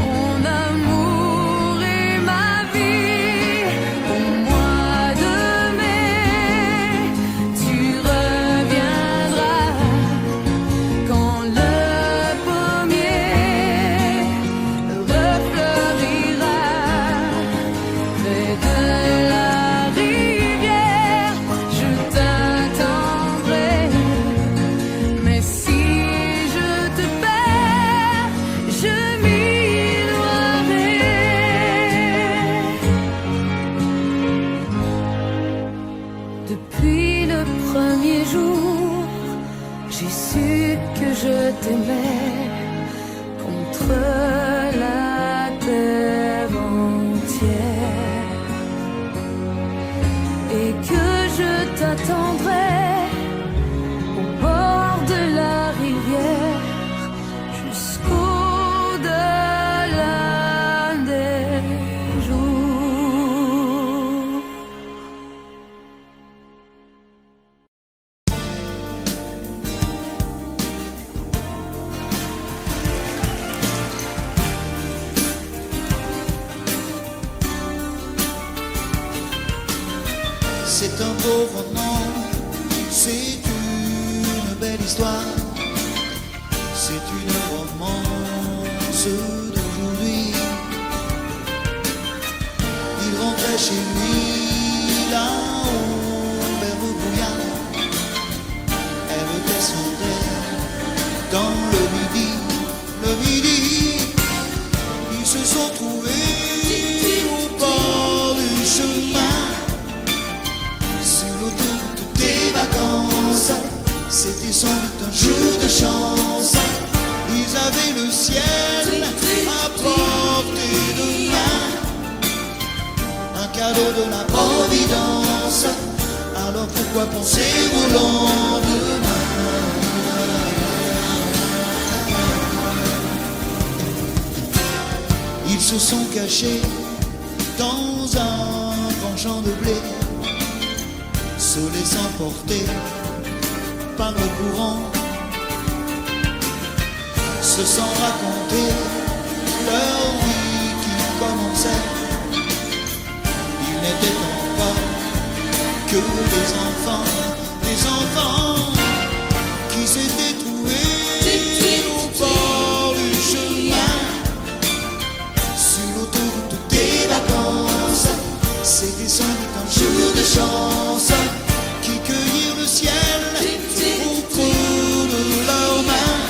mon amour et ma vie. Au mois de mai, C'est un beau roman, c'est une belle histoire, c'est une romance d'aujourd'hui. Il rentrait chez lui là-haut vers le brouillard, elle descendait dans le midi, ils se sont trouvés au bord du chemin. C'était sans doute un jour de chance. Ils avaient le ciel à portée de main, un cadeau de la Providence. Alors pourquoi penser au lendemain? Ils se sont cachés dans un grand champ de blé, se laissant porter par le courant, se sont raconté leur vie qui commençait. Ils n'étaient pas que des enfants qui s'étaient trouvés au bord du chemin, sur l'autoroute des vacances. C'était sans doute un jour de chance qui cueillirent le ciel au creux de leurs mains,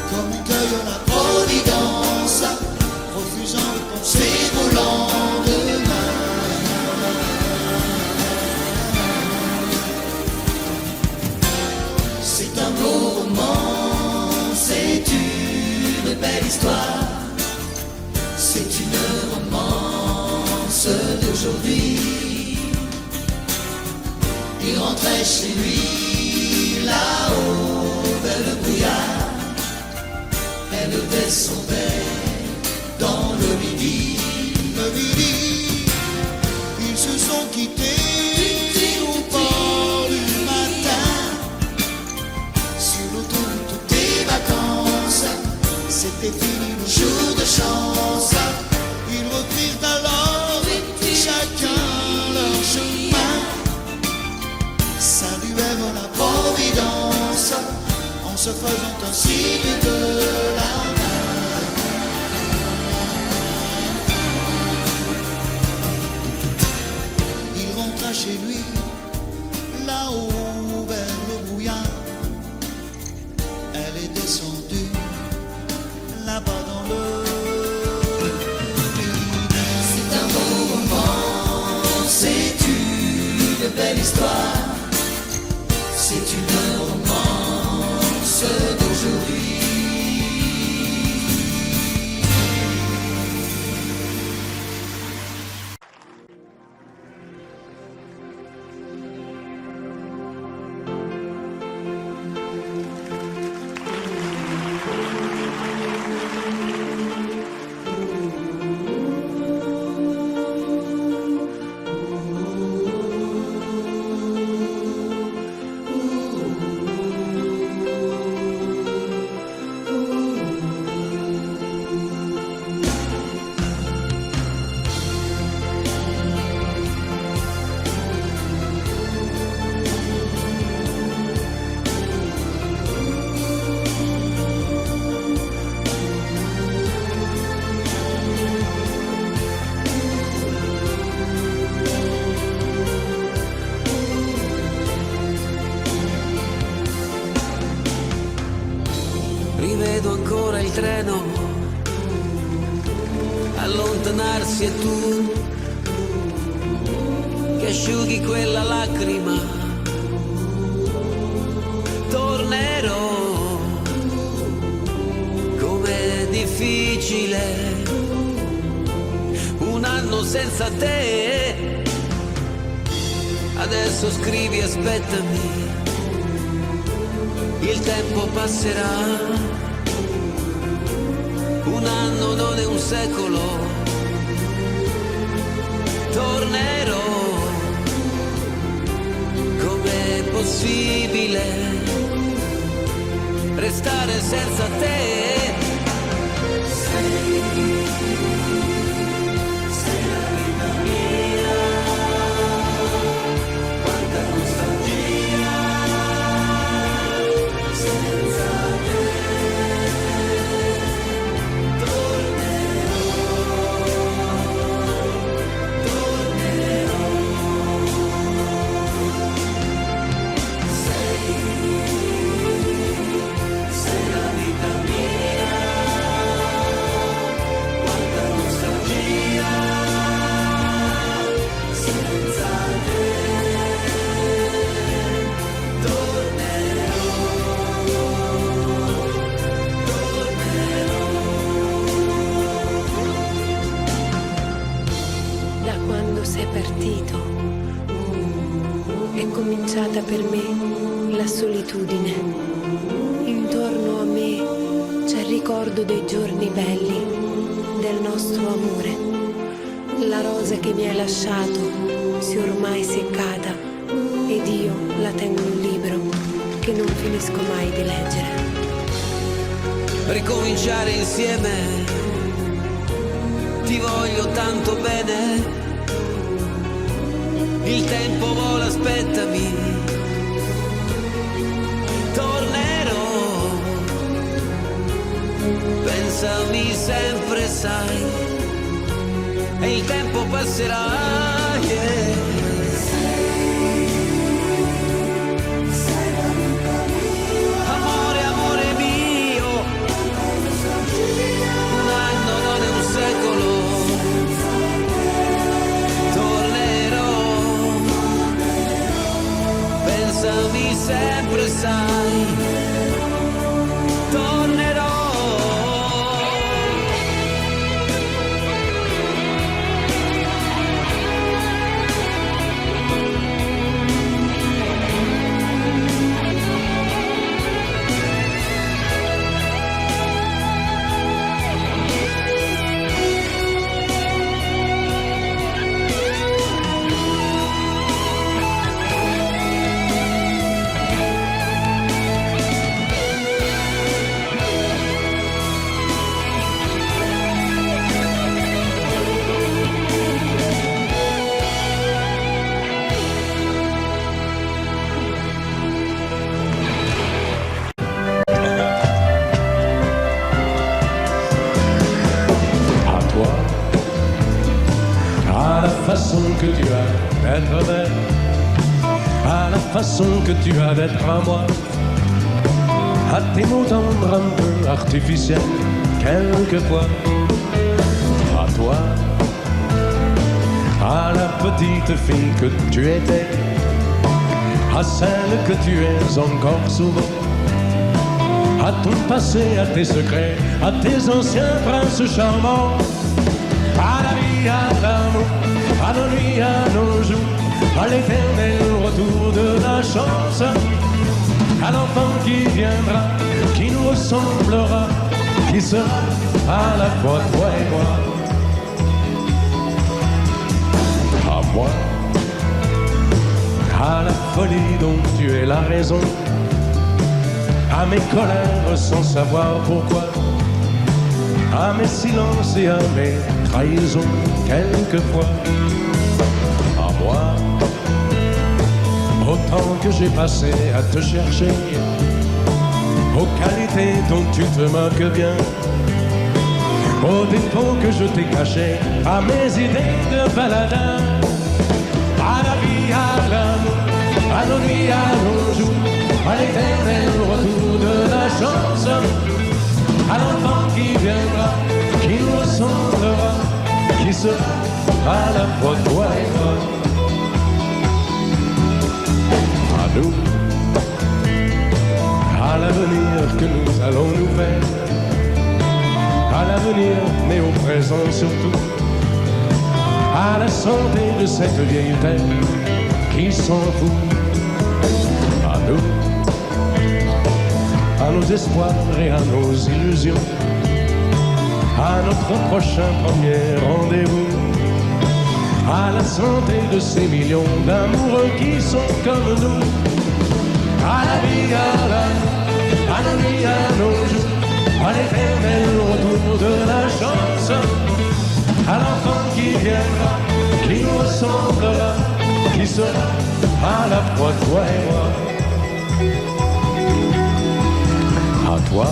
comme on cueille la Providence, refusant de penser au lendemain. C'est un beau roman, c'est une belle histoire, c'est une romance d'aujourd'hui. Il rentrait chez lui là-haut vers le brouillard, elle descendait dans le midi. Ils se sont quittés au bord du matin, sur l'autoroute des vacances. C'était fini le jour de chance. Ils reprirent alors chacun leur chemin, saluèrent la Providence en se faisant un signe de la main. Il rentra chez lui là-haut vers le brouillard, elle est descendue là-bas dans le midi. C'est un beau roman, c'est une belle histoire, c'est une romance d'aujourd'hui. Rivedo ancora il treno allontanarsi e tu che asciughi quella lacrima. Tornerò, com'è difficile un anno senza te. Adesso scrivi aspettami, il tempo passerà. Un anno non è un secolo. Tornerò, com'è possibile restare senza te? Sei la vita mia, è cominciata per me la solitudine. Intorno a me c'è il ricordo dei giorni belli, del nostro amore. La rosa che mi hai lasciato si è ormai seccata ed io la tengo in un libro che non finisco mai di leggere. Ricominciare insieme, ti voglio tanto bene. Il tempo vola, aspettami, tornerò. Pensami sempre, sai, e il tempo passerà, yeah. Amore, amore mio, un anno non è un secolo. Pensami sempre, sai, tornerò. Que tu as d'être belle, à la façon que tu as d'être à moi, à tes mots tendres un peu artificiels, quelquefois, à toi, à la petite fille que tu étais, à celle que tu es encore souvent, à ton passé, à tes secrets, à tes anciens princes charmants, à la vie, à l'amour, à nos nuits, à nos jours, à l'éternel retour de la chance, à l'enfant qui viendra, qui nous ressemblera, qui sera à la fois toi et moi. À moi, à la folie dont tu es la raison, à mes colères sans savoir pourquoi, à mes silences et à mes trahisons quelquefois. À moi, autant que j'ai passé à te chercher, aux qualités dont tu te moques bien, aux défauts que je t'ai cachés, à mes idées de baladin, à la vie, à l'amour, à nos nuits, à nos jours, à l'éternel retour de la chance, à l'enfant qui viendra, qui nous ressemblera, qui sera à la fois toi et moi. À nous, à l'avenir que nous allons nous faire, à l'avenir mais au présent surtout, à la santé de cette vieille terre qui s'en fout. À nous, à nos espoirs et à nos illusions, à notre prochain premier rendez-vous, à la santé de ces millions d'amoureux qui sont comme nous, à la vie, à l'amour, à nos nuits, à nos jours, à l'éternel retour de la chance, à l'enfant qui viendra, qui nous ressemblera, qui sera à la fois toi et moi. À toi.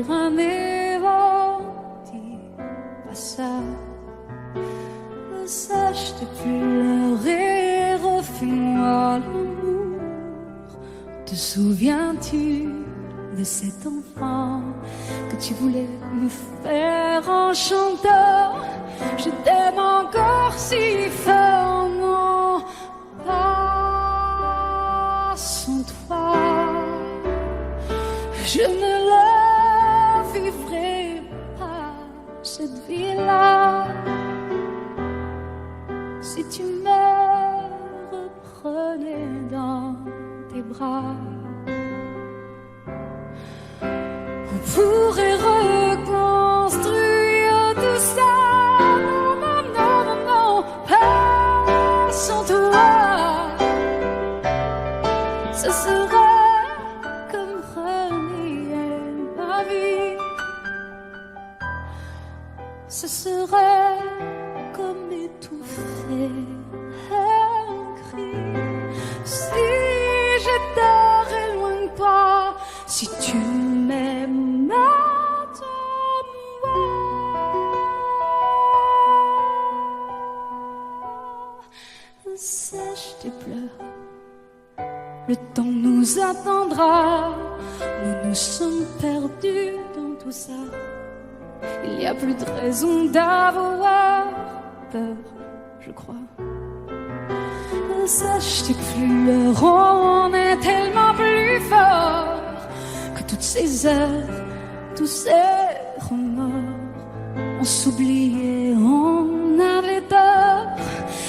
dérangeant. Dis pas ça. Ça, je te pleurer, refais-moi l'amour. Te souviens-tu de cet enfant que tu voulais me faire en chantant? Je t'aime encore si fort, non, pas sans toi. Je ne la vivrai pas, cette vie-là. Si tu me reprenais dans tes bras, on pourrait reconstruire tout ça. Non, non, non, non, non, pas sans toi. Ce serait comme renier ma vie. Ce serait comme étouffer un cri. Si j'étais loin de toi, si tu m'aimes attends-moi. Sèche tes pleurs, le temps nous attendra. Nous nous sommes perdus dans tout ça. Il n'y a plus de raison d'avoir peur, je crois. Sache tes pleurs, on est tellement plus fort que toutes ces heures, tous ces remords. On s'oubliait, on avait tort.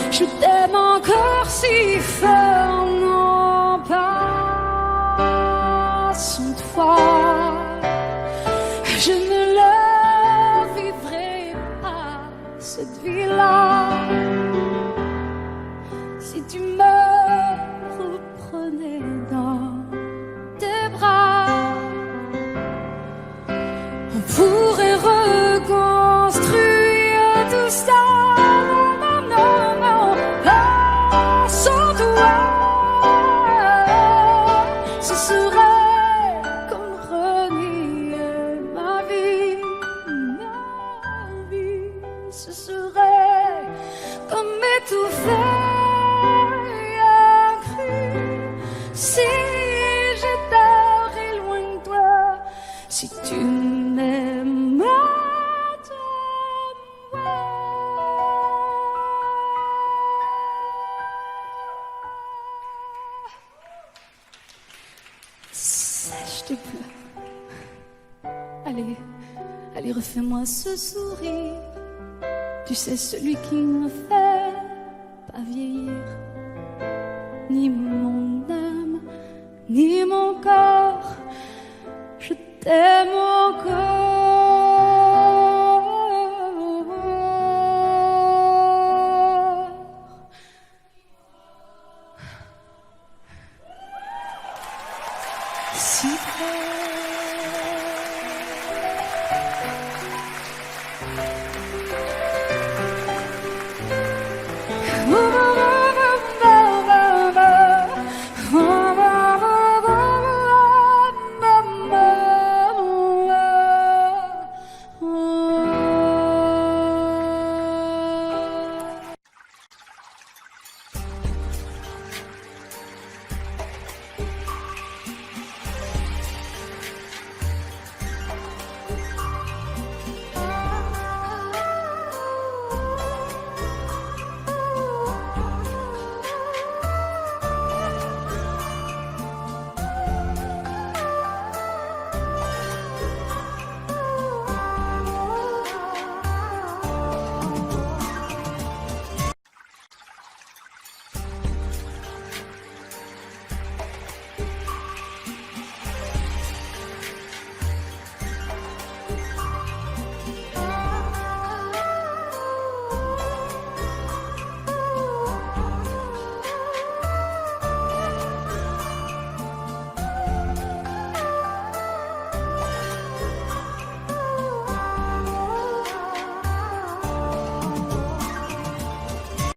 Je t'aime encore si fort, non pas sans toi. Je ne la vivrai pas, cette vie-là. Si tu me reprenais dans tes bras, on pourrait reconstruire tout ça. Non, non, non, pas sans toi. Ce serait comme renier ma vie. Ce serait comme étouffer un cri. Si j'étais loin de toi, si tu m'aimes attends-moi. Sèche tes pleurs. Allez, allez, refais-moi ce sourire. Tu sais, celui qui ne fait pas vieillir. Ni mon âme, ni mon corps. Je t'aime encore.